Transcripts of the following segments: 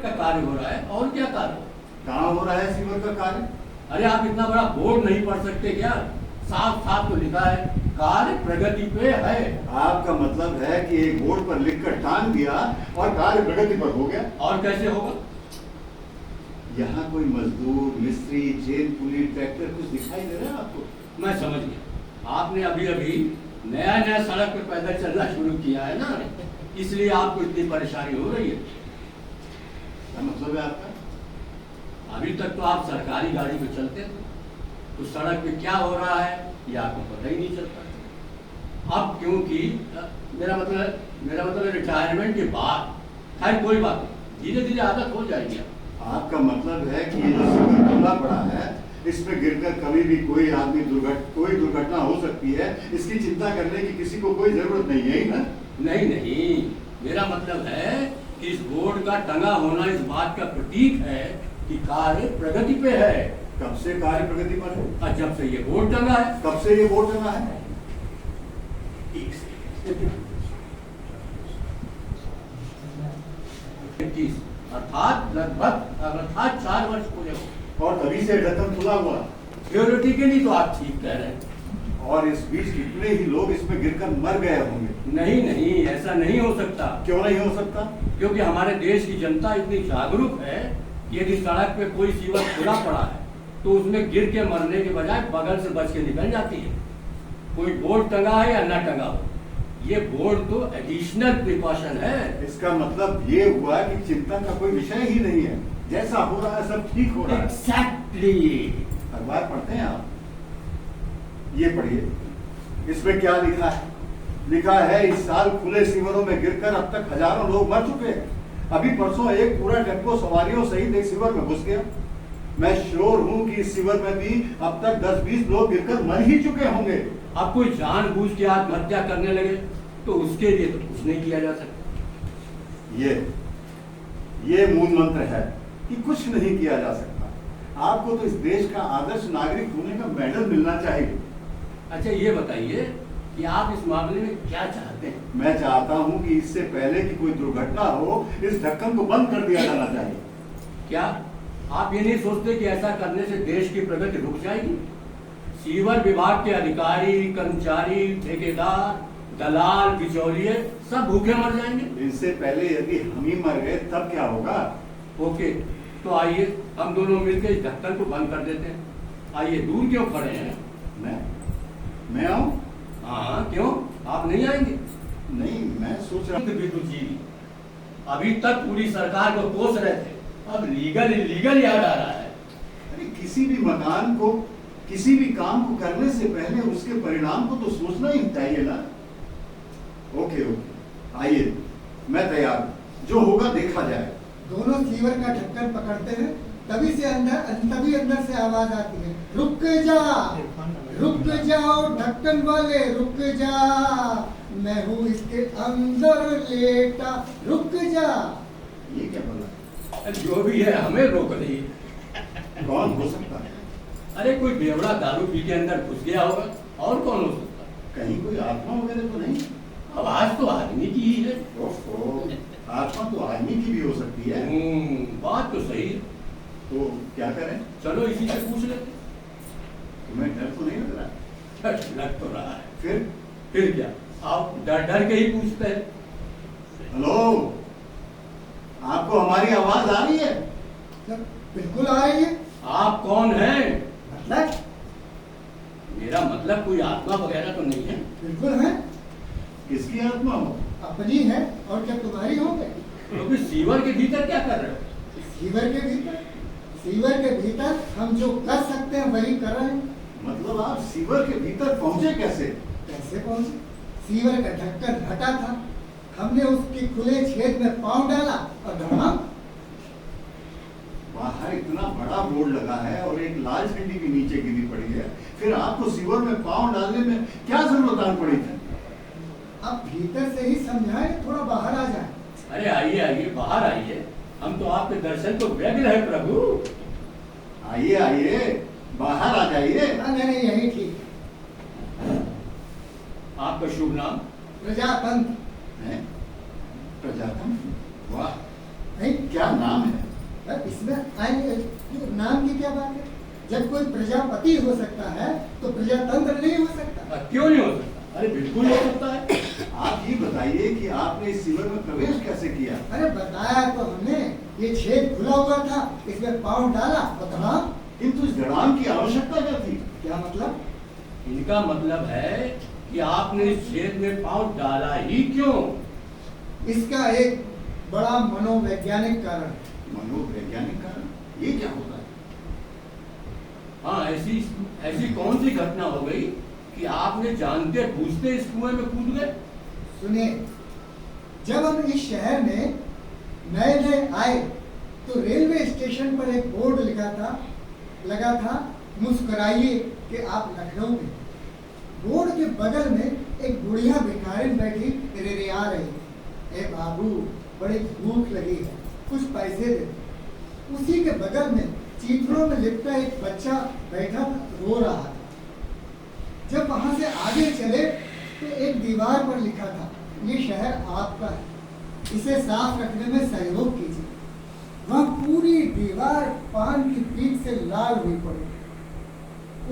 का कार्य हो रहा है और क्या कार्य कहाँ हो रहा है सीवर का कार्य? अरे आप इतना बड़ा बोर्ड नहीं पढ़ सकते क्या? साफ साफ तो लिखा है कार्य प्रगति पे है। आपका मतलब है कि एक बोर्ड पर लिखकर टांग दिया और कार्य प्रगति पर हो गया? और कैसे होगा? यहाँ कोई मजदूर, मिस्त्री, चेन पुली, ट्रैक्टर कुछ दिखाई दे रहा है आपको? मैं समझ गया, आपने अभी अभी नया नया सड़क पे पैदल चलना शुरू किया है ना, इसलिए आपको इतनी परेशानी हो रही है। क्या मतलब है आपका? अभी तक तो आप सरकारी गाड़ी पे चलते थे, तो सड़क पे क्या हो रहा है ये आपको पता ही नहीं चलता। अब क्योंकि मेरा मतलब रिटायरमेंट के बाद, खैर कोई बात नहीं, धीरे धीरे आदत हो जाएगी। आपका मतलब है कि ये जो सीवर खुला पड़ा है, इसमें गिरकर कभी भी कोई आदमी कोई दुर्घटना हो सकती है, इसकी चिंता करने की किसी को कोई जरूरत नहीं है ना? नहीं नहीं, मेरा मतलब है कि इस बोर्ड का टंगा होना इस बात का प्रतीक है कि कार्य प्रगति पे है। कब से कार्य प्रगति पर है? और जब से ये बोर्ड टंगा है। कब से ये बोर्ड टंगा है? 21 अर्थात 4 वर्ष पूरे हो। और तभी से ढक्कन खुला हुआ। थियोरेटिकली तो आप ठीक कह रहे हैं। और इस बीच कितने ही लोग इसमें गिरकर मर गए होंगे। नहीं नहीं, ऐसा नहीं हो सकता। क्यों नहीं हो सकता? क्योंकि हमारे देश की जनता इतनी जागरूक है कि यदि सड़क पे कोई सीवर खुला पड़ा है तो उसमें गिर के मरने के बजाय बगल से बच के निकल जाती है। कोई बोर्ड टंगा है या न टंगा हो, ये बोर्ड तो एडिशनल प्रिकॉशन है। इसका मतलब ये हुआ कि चिंता का कोई विषय ही नहीं है, जैसा हो रहा है सब ठीक हो रहा है। एग्जैक्टली। अखबार पढ़ते हैं आप? ये पढ़िए, इसमें क्या लिखा है? लिखा है इस साल खुले सीवरों में गिरकर अब तक हजारों लोग मर चुके हैं। अभी परसों एक पूरा टेम्पो सवारियों सहित एक सीवर में घुस गया। मैं श्योर हूं कि इस सीवर में भी अब तक 10-20 लोग गिरकर मर ही चुके होंगे। अब कोई जानबूझ के आत्महत्या करने लगे तो उसके लिए तो कुछ नहीं किया जा सकता। ये मूल मंत्र है कि कुछ नहीं किया जा सकता। आपको तो इस देश का आदर्श नागरिक होने का मेडल मिलना चाहिए। अच्छा ये बताइए कि आप इस मामले में क्या चाहते हैं? मैं चाहता हूं कि इससे पहले कि कोई दुर्घटना हो, इस ढक्कन को बंद कर दिया जाना चाहिए। क्या आप ये नहीं सोचते कि ऐसा करने से देश की प्रगति रुक जाएगी? सीवर विभाग के अधिकारी, कर्मचारी, ठेकेदार, दलाल, बिचौलिए सब भूखे मर जाएंगे। इनसे पहले यदि हम ही मर गए तब क्या होगा? ओके, तो आइए हम दोनों मिलकर इस ढक्कन को बंद कर देते हैं। आइए, दूर क्यों खड़े हैं? मैं आऊं? हाँ, क्यों आप नहीं आएंगे? नहीं, मैं सोच रहा हूं। बिल्कुल जी, अभी तक पूरी सरकार को कोस रहे थे, अब लीगल इलीगल याद आ रहा है। अरे किसी भी मकान को, किसी भी काम को करने से पहले उसके परिणाम को तो सोचना ही चाहिए ना। ओके, आइए, मैं तैयार हूं, जो होगा देखा जाए। दोनों सीवर का ढक्कन पकड़ते हैं, तभी अंदर से आवाज आती है, रुक जाओ ढक्कन वाले, रुक जा, मैं हूँ इसके अंदर लेटा, रुक जा। ये क्या बोला? जो भी है हमें रोक रही है। कौन हो सकता है? अरे कोई बेवड़ा दारू पी के अंदर घुस गया होगा, और कौन हो सकता है? कहीं कोई आत्मा वगैरह तो नहीं? आवाज तो आदमी की ही है। ओहो, आत्मा तो आदमी की भी हो सकती है। बात तो सही है। तो क्या करें? चलो इसी से पूछ लेते। तुम्हें डर तो नहीं लग रहा? लग तो रहा है। फिर क्या, आप डर डर के ही पूछते हैं। हेलो, आपको हमारी आवाज आ रही है? बिल्कुल आ रही है। आप कौन हैं? मतलब? मेरा मतलब कोई आत्मा वगैरह तो नहीं है? बिल्कुल है। किसकी आत्मा हो? अपनी है, और क्या तुम्हारी हो गई? तो फिर सीवर के भीतर क्या कर रहे हो? सीवर के भीतर हम जो कर सकते हैं वही कर रहे हैं। मतलब आप सीवर के भीतर पहुंचे कैसे? कैसे पहुंचे? सीवर का ढक्कन हटा था, हमने उसके खुले छेद में पांव डाला और धड़ाम। बाहर इतना बड़ा बोर्ड लगा है और एक लाल झंडी भी नीचे गिरी पड़ी है, फिर आपको सीवर में पांव डालने में क्या जरूरत आन पड़ी थी? अब भीतर से ही समझाए, थोड़ा बाहर आ जाए। अरे आइए आइए, बाहर आइए, हम तो आपके दर्शन को व्यग्र है प्रभु। आइए आइए, बाहर आ जाइए। नहीं, यही ठीक है। आपका शुभ नाम? प्रजातंत्र। प्रजातंत्र? वाह, नहीं, क्या नाम है। इसमें नाम की क्या बात है? जब कोई प्रजापति हो सकता है तो प्रजातंत्र नहीं हो सकता? क्यों नहीं हो सकता? अरे बिल्कुल हो सकता है। आप ये बताइए कि आपने इस सीवर में प्रवेश कैसे किया? अरे बताया तो हमने, ये छेद खुला हुआ था, इसमें पाँव डाला और धड़ाम। किंतु इस धड़ाम की आवश्यकता क्या थी? क्या मतलब? इनका मतलब है कि आपने इस छेद में पांव डाला ही क्यों? इसका एक बड़ा मनोवैज्ञानिक कारण है। मनोवैज्ञानिक कारण? ये क्या होता है? हाँ, ऐसी ऐसी कौन सी घटना हो गई कि आपने जानते बूझते इस कुएं में कूद गए? सुनिए, जब हम इस शहर में नए नए आए तो रेलवे स्टेशन पर एक बोर्ड लगा था, मुस्कुराइए कि आप लखनऊ में। बोर्ड के बगल में एक बुढ़िया भिखारिन बैठी रेरिया रही। ए बाबू, बड़ी भूख लगी है, कुछ पैसे दे। उसी के बगल में चीथड़ों में लिपटा एक बच्चा बैठा रो रहा था। जब वहां से आगे चले तो एक दीवार पर लिखा था, ये शहर आपका है, इसे साफ रखने में सहयोग कीजिए। वह पूरी दीवार पान की पीठ से लाल हुई पड़ी।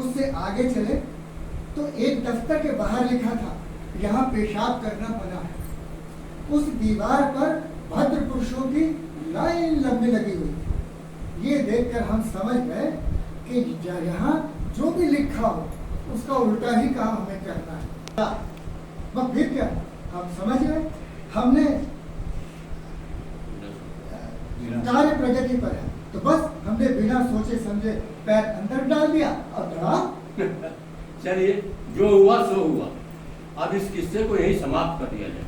उससे आगे चले तो एक दफ्तर के बाहर लिखा था, यहाँ पेशाब करना मना है। उस दीवार पर भद्र पुरुषों की लाइन लंबी लगी हुई थी। ये देखकर हम समझ गए कि यहाँ जो भी लिखा हो उसका उल्टा ही काम हमें करना है। बस फिर क्या, हम समझ गए, हमने कार्य प्रगति पर है, तो बस हमने बिना सोचे समझे पैर अंदर डाल दिया और धड़ा। चलिए, जो हुआ सो हुआ। अब इस किस्से को यही समाप्त कर दिया जाए।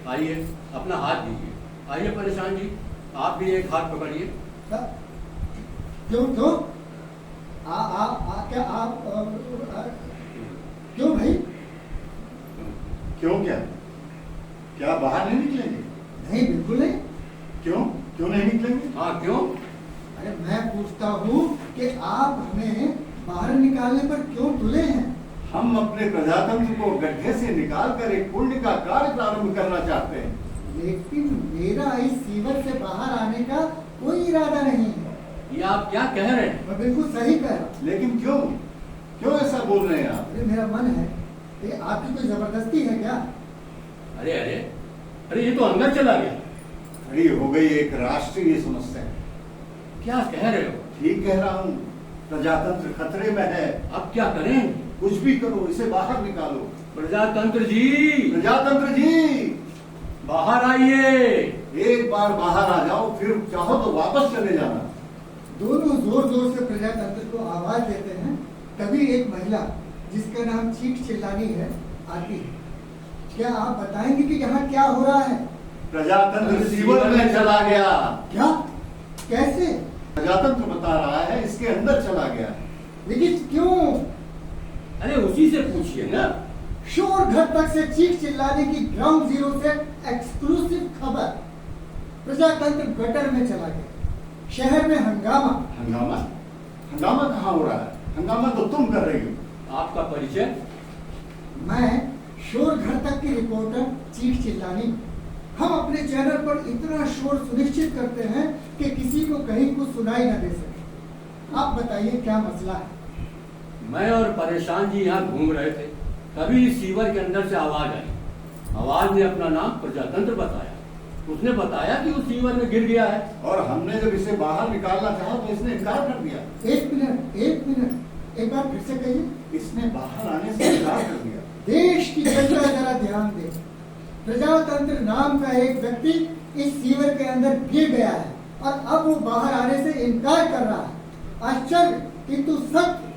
आइए, अपना हाथ दीजिए। आइए परेशान जी, आप भी एक हाथ पकड़िए। क्यों क्यों? क्या आप क्यों भाई? क्यों क्या? क्या बाहर नहीं निकलेंगे? नहीं, बिल्कुल नहीं। क्यों? क्यों नहीं निकलेंगे? हाँ, क्यों? अरे मैं पूछता हूँ कि आप हमें बाहर निकालने पर क्यों तुले हैं? हम अपने प्रजातंत्र को गड्ढे से निकालकर एक पुण्य का कार्य प्रारंभ करना चाहते हैं। लेकिन मेरा इस सीवर से बाहर आने का कोई इरादा नहीं है। ये आप क्या कह रहे हैं? मैं बिल्कुल सही कह रहा हूँ। लेकिन क्यों? क्यों ऐसा बोल रहे हैं आप? अरे मेरा मन है, ये आपकी कोई जबरदस्ती है क्या? अरे अरे अरे, ये तो अंदर चला गया। खड़ी हो गई एक राष्ट्रीय समस्या। क्या कह रहे हो? ठीक कह रहा हूँ, प्रजातंत्र खतरे में है। अब क्या करें? कुछ भी करो, इसे बाहर निकालो। प्रजातंत्र जी, प्रजातंत्र जी, बाहर आइए। एक बार बाहर आ जाओ, फिर चाहो तो वापस चले जाना। दोनों जोर जोर से प्रजातंत्र को आवाज देते हैं। तभी एक महिला जिसका नाम चीख चिल्लानी है आती है। क्या आप बताएंगे कि यहाँ क्या हो रहा है? प्रजातंत्र सीवर में चला गया। क्या? कैसे? प्रजातंत्र बता रहा है इसके अंदर चला गया। लेकिन क्यों? अरे उसी से पूछिए ना। शोर घर तक से चीख चिल्लाने की ग्राउंड जीरो से एक्सक्लूसिव खबर। प्रजातंत्र गटर में चला गया। शहर में हंगामा। हंगामा? हंगामा कहाँ हो रहा है? हंगामा तो तुम कर रही हो। आपका परिचय? मैं शोर घर तक की रिपोर्टर चीख चिल्लानी। हम अपने चैनल पर इतना शोर सुनिश्चित करते हैं कि किसी को कहीं कुछ सुनाई न दे सके। आप बताइए क्या मसला है? मैं और परेशान जी यहाँ घूम रहे थे, तभी इस सीवर के अंदर से आवाज आई। आवाज ने अपना नाम प्रजातंत्र बताया। उसने बताया कि वो सीवर में गिर गया है। और हमने जब इसे बाहर निकालना चाहा तो इसने इनकार कर दिया। एक मिनट, एक बार फिर से कहिए। इसने बाहर आने से इनकार कर दिया। देश की जनता जरा ध्यान दे। प्रजातंत्र नाम का एक व्यक्ति इस सीवर के अंदर गिर गया है और अब वो बाहर आने से इनकार कर रहा है। आश्चर्य किंतु सत्य।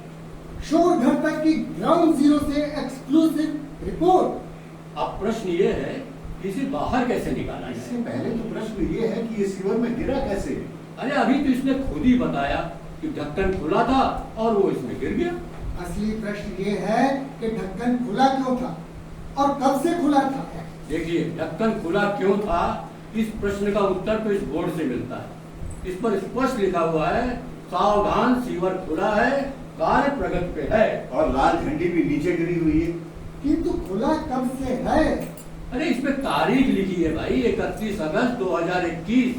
शोर घर तक की ग्राउंड जीरो से एक्सक्लूसिव रिपोर्ट। अब प्रश्न ये है कि इसे बाहर कैसे निकाला इससे जाए? पहले तो प्रश्न ये है कि ये सीवर में गिरा कैसे? अरे अभी तो इसने खुद ही बताया कि ढक्कन खुला था और वो इसमें गिर गया। असली प्रश्न ये है कि ढक्कन खुला क्यों था और कब से खुला था? देखिए, ढक्कन खुला क्यों था, इस प्रश्न का उत्तर तो इस बोर्ड से मिलता है। इस पर स्पष्ट लिखा हुआ है, सावधान सीवर खुला है, कार्य प्रगति पे है। और लाल झंडी भी नीचे गिरी हुई है। किंतु खुला कब से है? अरे इस पे तारीख लिखी है भाई, 31 अगस्त 2021।